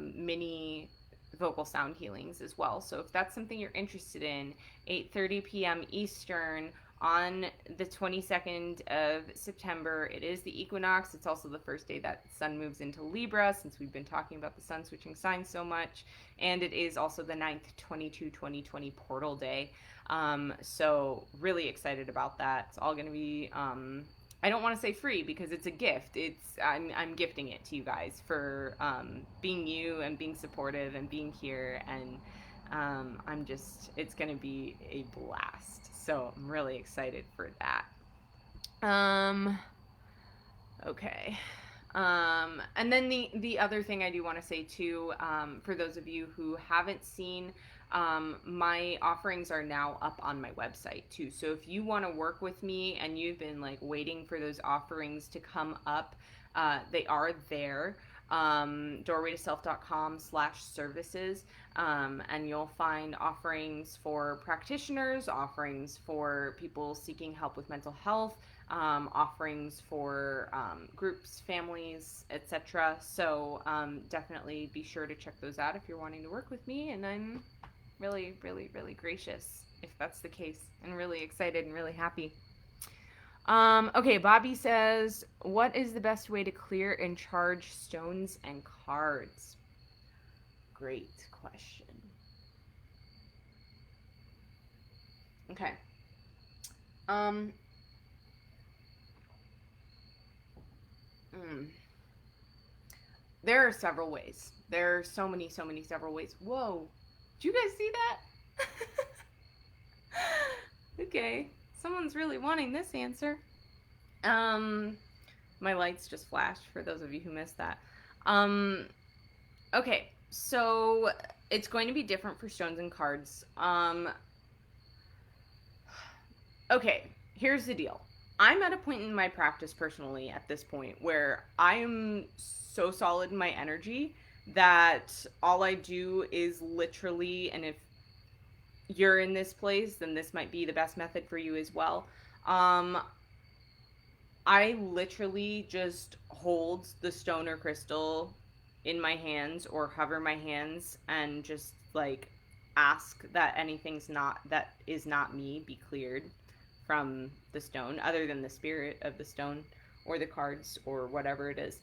mini vocal sound healings as well. So if that's something you're interested in, 8:30 p.m. Eastern on the 22nd of September. It is the equinox. It's also the first day that the sun moves into Libra, since we've been talking about the sun switching signs so much. And it is also the 9th 22/2020 portal day. So really excited about that. It's all going to be I don't want to say free because it's a gift. I'm gifting it to you guys for being you and being supportive and being here, and it's going to be a blast. So I'm really excited for that. Okay. And then the other thing I do want to say too, for those of you who haven't seen, my offerings are now up on my website too. So if you want to work with me and you've been like waiting for those offerings to come up, they are there. Doorwaytoself.com/services, and you'll find offerings for practitioners, offerings for people seeking help with mental health, offerings for groups, families, etc. So definitely be sure to check those out if you're wanting to work with me, and I'm really gracious if that's the case, and really excited and really happy. Okay, Bobby says, what is the best way to clear and charge stones and cards? Great question. Okay. There are several ways. There are so many several ways. Whoa. Did you guys see that? Okay. Someone's really wanting this answer. My lights just flashed for those of you who missed that. Okay, so it's going to be different for stones and cards. Okay, here's the deal. I'm at a point in my practice personally at this point where I'm so solid in my energy that all I do is literally, and if you're in this place, then this might be the best method for you as well. Um, I literally just hold the stone or crystal in my hands or hover my hands and just like ask that anything's not that is not me be cleared from the stone other than the spirit of the stone or the cards or whatever it is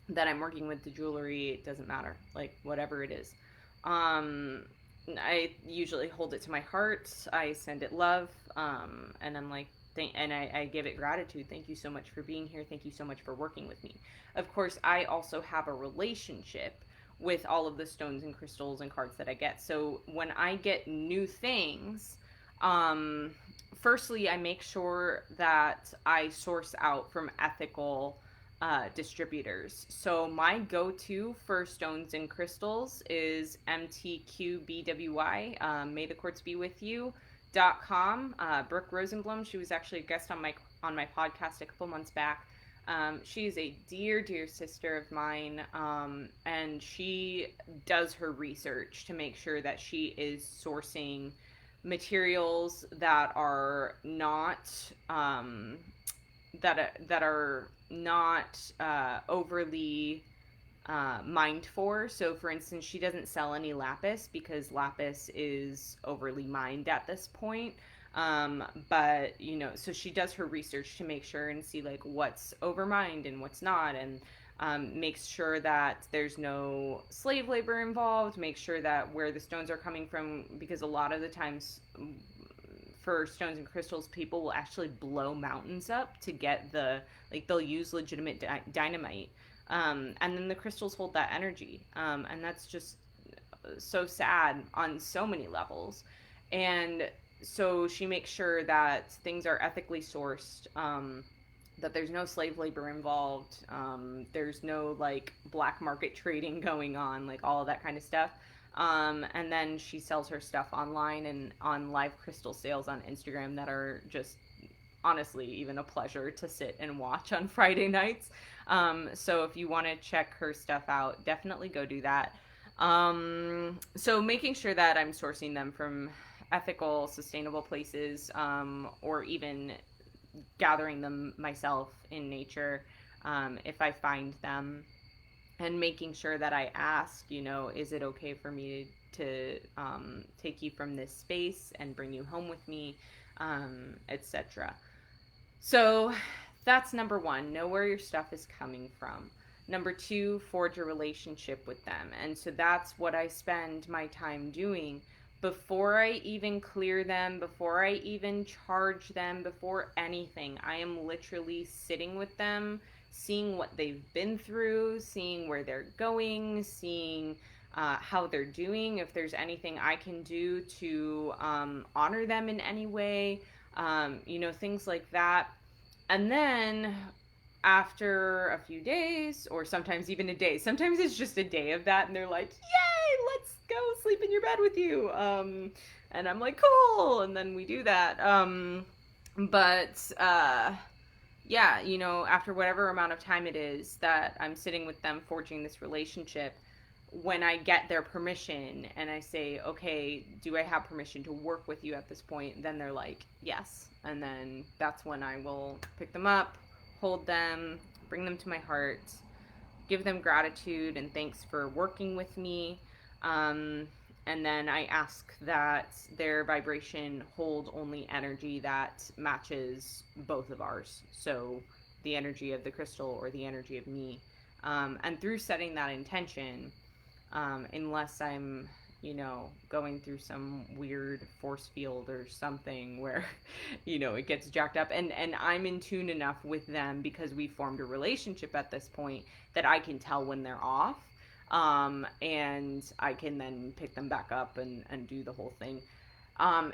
that I'm working with, the jewelry, it doesn't matter, like whatever it is. Um, I usually hold it to my heart. I send it love, and I'm like, I give it gratitude. Thank you so much for being here. Thank you so much for working with me. Of course, I also have a relationship with all of the stones and crystals and cards that I get. So when I get new things, um, firstly, I make sure that I source out from ethical distributors. So my go-to for stones and crystals is MTQBWI, May the Quartz Be With You.com. Brooke Rosenblum, she was actually a guest on my podcast a couple months back. She is a dear, dear sister of mine, and she does her research to make sure that she is sourcing materials that are not that are not overly mined for. So, for instance, she doesn't sell any lapis because lapis is overly mined at this point. But so she does her research to make sure and see like what's overmined and what's not, and makes sure that there's no slave labor involved. Make sure that where the stones are coming from, because a lot of the times for stones and crystals, people will actually blow mountains up to get they'll use legitimate dynamite. And then the crystals hold that energy. And that's just so sad on so many levels. And so she makes sure that things are ethically sourced, that there's no slave labor involved, there's no like black market trading going on, like all of that kind of stuff. And then she sells her stuff online and on live crystal sales on Instagram that are just honestly even a pleasure to sit and watch on Friday nights. So if you want to check her stuff out, definitely go do that. So making sure that I'm sourcing them from ethical, sustainable places, or even gathering them myself in nature, if I find them, and making sure that I ask, is it okay for me to take you from this space and bring you home with me, etc. So that's number one. Know where your stuff is coming from. Number two, forge a relationship with them. And so that's what I spend my time doing before I even clear them, before I even charge them, before anything. I am literally sitting with them, seeing what they've been through, seeing where they're going, seeing how they're doing, if there's anything I can do to honor them in any way, things like that. And then after a few days, or sometimes even a day, sometimes it's just a day of that, and they're like, yay, let's go sleep in your bed with you. And I'm like, cool. And then we do that. But yeah, after whatever amount of time it is that I'm sitting with them forging this relationship, when I get their permission and I say, okay, do I have permission to work with you at this point? Then they're like, yes. And then that's when I will pick them up, hold them, bring them to my heart, give them gratitude and thanks for working with me. And then I ask that their vibration hold only energy that matches both of ours. So the energy of the crystal or the energy of me. And through setting that intention, unless I'm, going through some weird force field or something where, it gets jacked up, and I'm in tune enough with them because we formed a relationship at this point that I can tell when they're off. And I can then pick them back up and do the whole thing.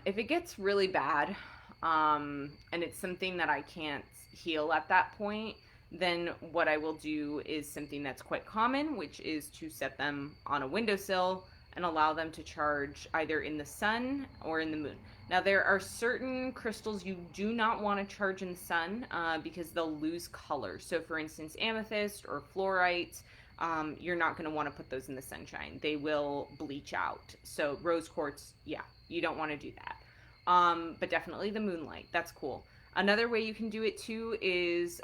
If it gets really bad, and it's something that I can't heal at that point, then what I will do is something that's quite common, which is to set them on a windowsill and allow them to charge either in the sun or in the moon. Now, there are certain crystals you do not want to charge in the sun because they'll lose color. So, for instance, amethyst or fluorite, you're not going to want to put those in the sunshine. They will bleach out. So, rose quartz, yeah, You don't want to do that. But definitely the moonlight. That's cool. Another way you can do it too is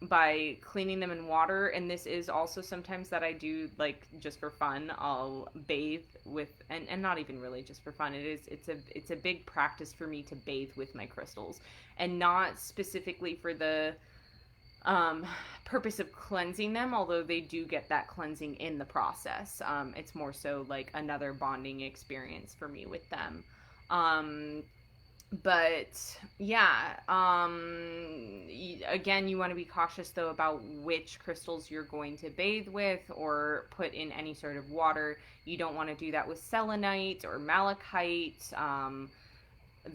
by cleaning them in water. And this is also sometimes that I do like just for fun. I'll bathe with, and not even really just for fun. It's a big practice for me to bathe with my crystals, and not specifically for the um, purpose of cleansing them, although they do get that cleansing in the process. It's more so like another bonding experience for me with them. Um, but yeah, again, you want to be cautious though about which crystals you're going to bathe with or put in any sort of water. You don't want to do that with selenite or malachite.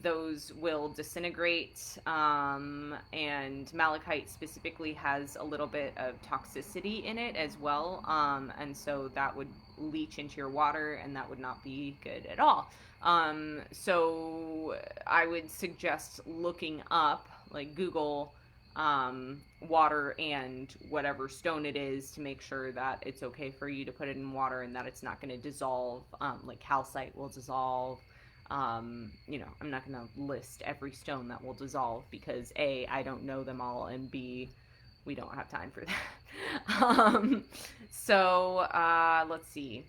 Those will disintegrate, and malachite specifically has a little bit of toxicity in it as well, and so that would leach into your water, and that would not be good at all. So I would suggest looking up, like Google, water and whatever stone it is, to make sure that it's okay for you to put it in water and that it's not going to dissolve. Like calcite will dissolve. I'm not going to list every stone that will dissolve because A, I don't know them all, and B, we don't have time for that. Let's see.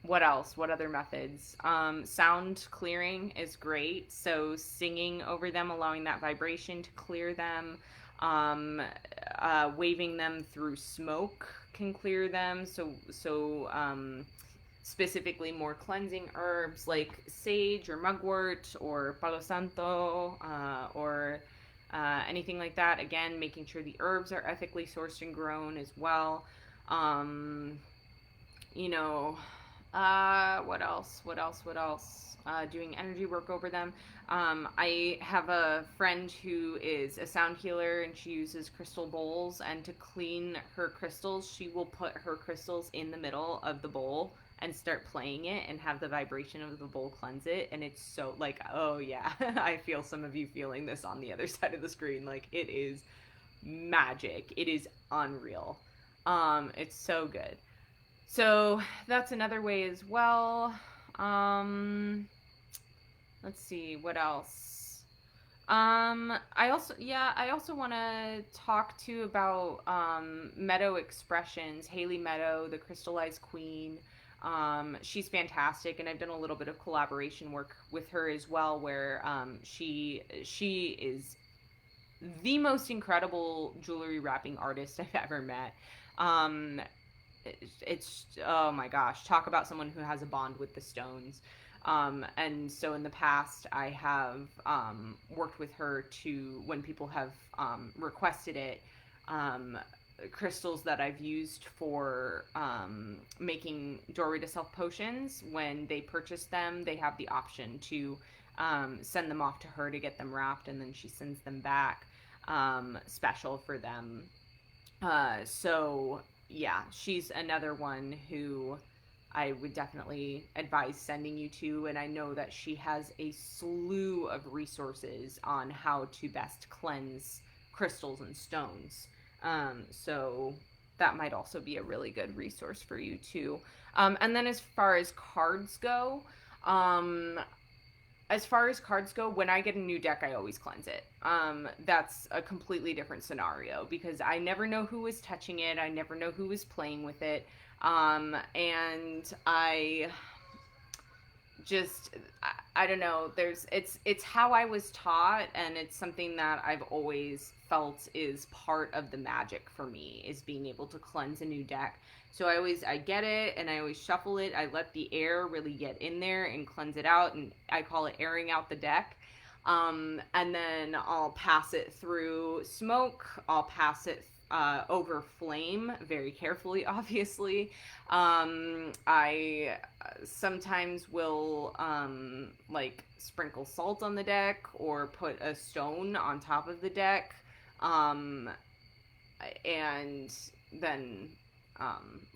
What else? What other methods? Sound clearing is great. So singing over them, allowing that vibration to clear them. Waving them through smoke can clear them. Specifically more cleansing herbs like sage or mugwort or palo santo, or anything like that. Again, making sure the herbs are ethically sourced and grown as well. You know, what else? What else? What else? Doing energy work over them. I have a friend who is a sound healer, and she uses crystal bowls. And to clean her crystals, she will put her crystals in the middle of the bowl and start playing it and have the vibration of the bowl cleanse it. And it's so like, oh yeah, I feel some of you feeling this on the other side of the screen. Like, it is magic. It is unreal. It's so good. So that's another way as well. Let's see, what else? I also want to talk too about Meadow Expressions, Haley Meadow, the Crystallized Queen. She's fantastic, and I've done a little bit of collaboration work with her as well, where she is the most incredible jewelry wrapping artist I've ever met. Um, it's oh my gosh, talk about someone who has a bond with the stones. And so in the past, I have worked with her to, when people have requested it, crystals that I've used for making doorway to self potions. When they purchase them, they have the option to send them off to her to get them wrapped, and then she sends them back special for them. So yeah, she's another one who I would definitely advise sending you to, and I know that she has a slew of resources on how to best cleanse crystals and stones. So that might also be a really good resource for you too. And then um, as far as cards go, when I get a new deck, I always cleanse it. That's a completely different scenario because I never know who is touching it. I never know who is playing with it. And I don't know, it's how I was taught, and it's something that I've always felt is part of the magic for me, is being able to cleanse a new deck. So I get it, and I always shuffle it. I let the air really get in there and cleanse it out, and I call it airing out the deck. And then I'll pass it through smoke. I'll pass it over flame very carefully, obviously. I sometimes will like sprinkle salt on the deck or put a stone on top of the deck, and then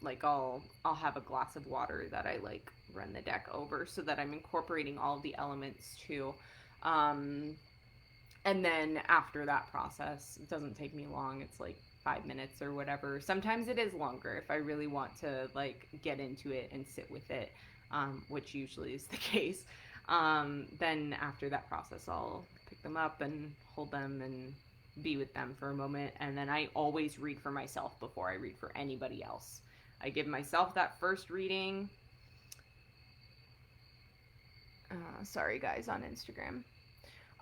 like I'll have a glass of water that I like run the deck over, so that I'm incorporating all of the elements too. And then after that process, it doesn't take me long. It's like 5 minutes or whatever. Sometimes it is longer if I really want to like get into it and sit with it, which usually is the case. Then after that process, I'll pick them up and hold them and be with them for a moment. And then I always read for myself before I read for anybody else. I give myself that first reading. Sorry, guys, on Instagram.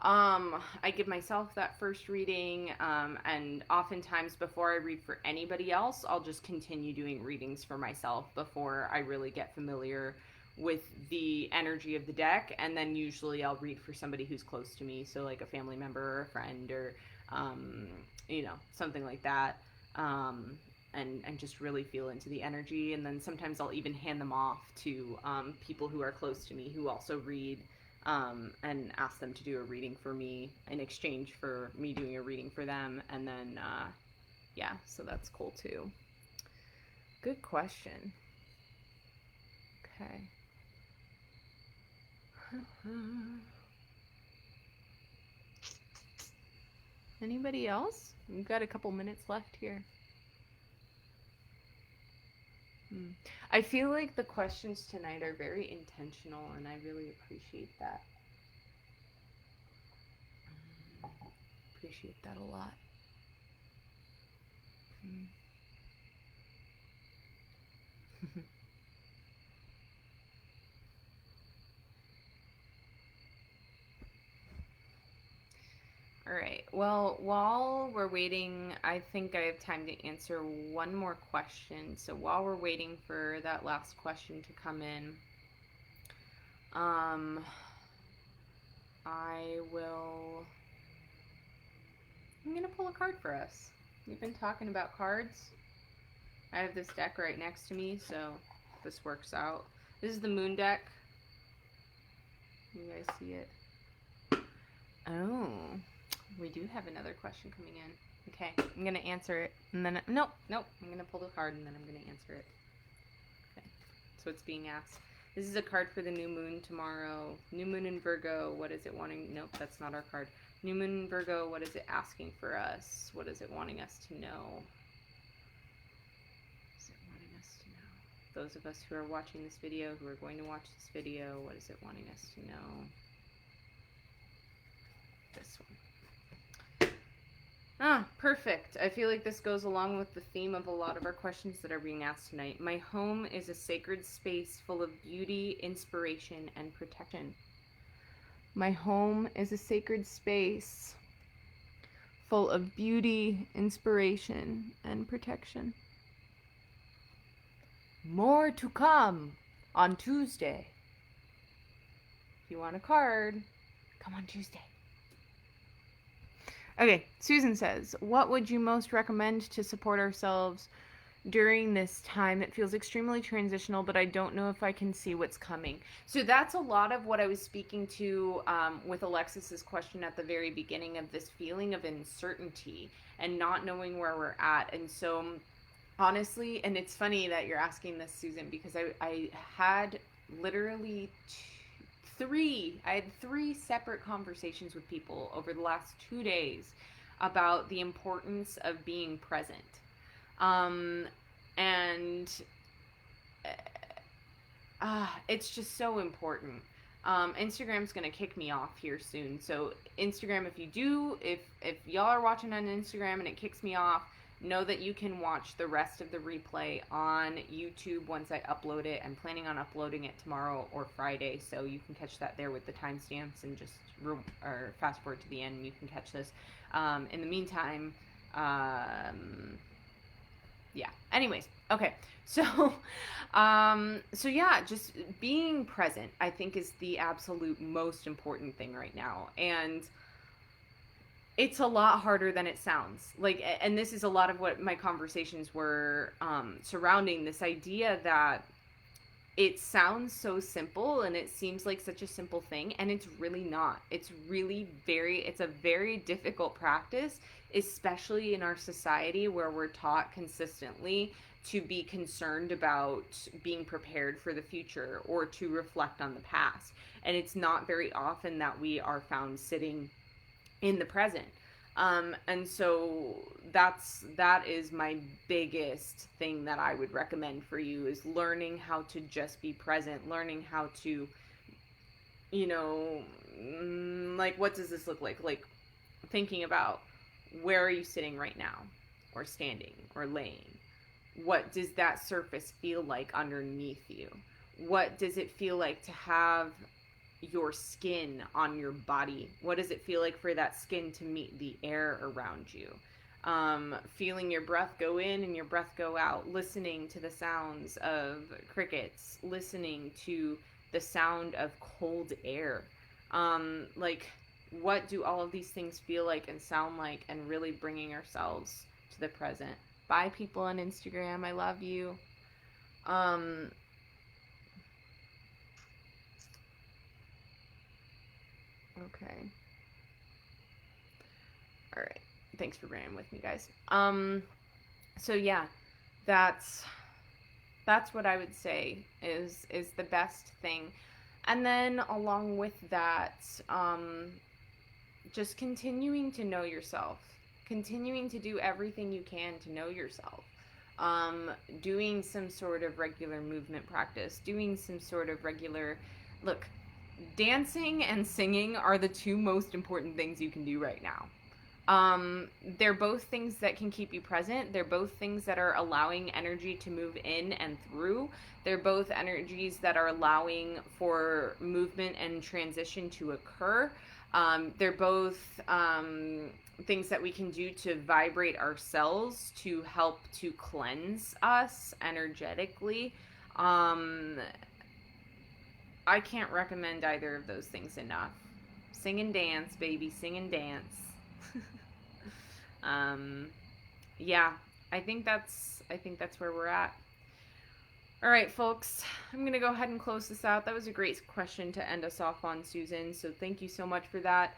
I give myself that first reading, and oftentimes before I read for anybody else, I'll just continue doing readings for myself before I really get familiar with the energy of the deck, and then usually I'll read for somebody who's close to me, so like a family member or a friend or, something like that, and just really feel into the energy, and then sometimes I'll even hand them off to people who are close to me who also read, and ask them to do a reading for me in exchange for me doing a reading for them. And then, yeah, so that's cool too. Good question. Okay. Anybody else? We've got a couple minutes left here. I feel like the questions tonight are very intentional, and I really appreciate that. Appreciate that a lot. All right. Well, while we're waiting, I think I have time to answer one more question. So while we're waiting for that last question to come in, I'm going to pull a card for us. We've been talking about cards. I have this deck right next to me, so this works out. This is the Moon deck. You guys see it? Oh, we do have another question coming in. Okay, I'm going to answer it. And then, nope, I'm going to pull the card and then I'm going to answer it. Okay, so it's being asked. This is a card for the new moon tomorrow. New moon in Virgo, what is it wanting? Nope, that's not our card. New moon in Virgo, what is it asking for us? What is it wanting us to know? What is it wanting us to know? Those of us who are watching this video, who are going to watch this video, what is it wanting us to know? This one. Ah, perfect. I feel like this goes along with the theme of a lot of our questions that are being asked tonight. My home is a sacred space full of beauty, inspiration, and protection. My home is a sacred space full of beauty, inspiration, and protection. More to come on Tuesday. If you want a card, come on Tuesday. Okay, Susan says, what would you most recommend to support ourselves during this time? It feels extremely transitional, but I don't know if I can see what's coming. So that's a lot of what I was speaking to with Alexis's question at the very beginning, of this feeling of uncertainty and not knowing where we're at. And so honestly, and it's funny that you're asking this, Susan, because I had literally I had three separate conversations with people over the last 2 days about the importance of being present. It's just so important. Instagram's gonna kick me off here soon. So Instagram, if y'all are watching on Instagram and it kicks me off, know that you can watch the rest of the replay on YouTube once I upload it. I'm planning on uploading it tomorrow or Friday, so you can catch that there with the timestamps and just or fast forward to the end and you can catch this. In the meantime, yeah. Anyways, okay. So, yeah, just being present, I think, is the absolute most important thing right now. And it's a lot harder than it sounds. Like, and this is a lot of what my conversations were surrounding this idea that it sounds so simple and it seems like such a simple thing, and it's really not. It's a very difficult practice, especially in our society where we're taught consistently to be concerned about being prepared for the future or to reflect on the past. And it's not very often that we are found sitting in the present. And so that is my biggest thing that I would recommend for you, is learning how to just be present, learning how to you know, like, what does this look like? Like, thinking about, where are you sitting right now, or standing, or laying? What does that surface feel like underneath you? What does it feel like to have your skin on your body? What does it feel like for that skin to meet the air around you? Feeling your breath go in and your breath go out, listening to the sounds of crickets, listening to the sound of cold air. Like, what do all of these things feel like and sound like, and really bringing ourselves to the present. Bye, people on Instagram. I love you. Um, okay. All right. Thanks for bearing with me, guys. So yeah, that's that's what I would say is the best thing. And then along with that, just continuing to know yourself, continuing to do everything you can to know yourself. Doing some sort of regular movement practice, doing some sort of regular, look, dancing and singing are the two most important things you can do right now. They're both things that can keep you present. They're both things that are allowing energy to move in and through. They're both energies that are allowing for movement and transition to occur. They're both things that we can do to vibrate ourselves to help to cleanse us energetically. Um, I can't recommend either of those things enough. Sing and dance, baby. Sing and dance. um, yeah, I think that's where we're at. All right, folks, I'm going to go ahead and close this out. That was a great question to end us off on, Susan. So thank you so much for that.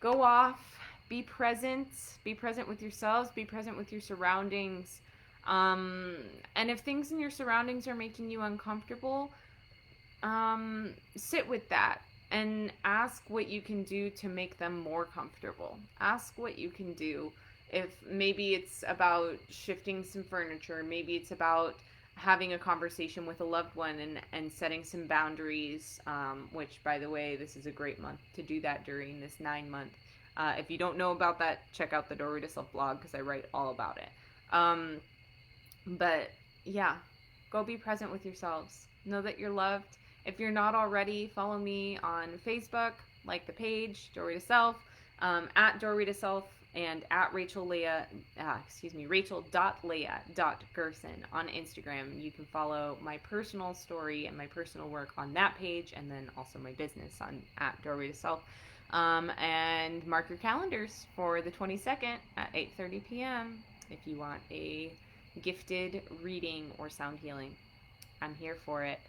Go off, be present with yourselves, be present with your surroundings. Um, and if things in your surroundings are making you uncomfortable, sit with that and ask what you can do to make them more comfortable. Ask what you can do. If maybe it's about shifting some furniture, maybe it's about having a conversation with a loved one and setting some boundaries, which, by the way, this is a great month to do that during this 9 month. If you don't know about that, check out the Doorway to Self blog because I write all about it. But yeah, go be present with yourselves. Know that you're loved. If you're not already, follow me on Facebook, like the page, Doorway to Self, at Doorway to Self, and at Rachel.leah.gerson on Instagram. You can follow my personal story and my personal work on that page, and then also my business on at Doorway to Self. And mark your calendars for the 22nd at 8:30 p.m. if you want a gifted reading or sound healing. I'm here for it.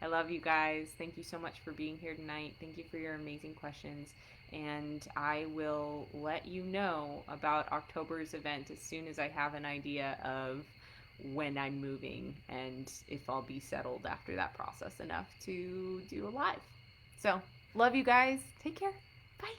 I love you guys. Thank you so much for being here tonight. Thank you for your amazing questions. And I will let you know about October's event as soon as I have an idea of when I'm moving and if I'll be settled after that process enough to do a live. So, love you guys. Take care. Bye.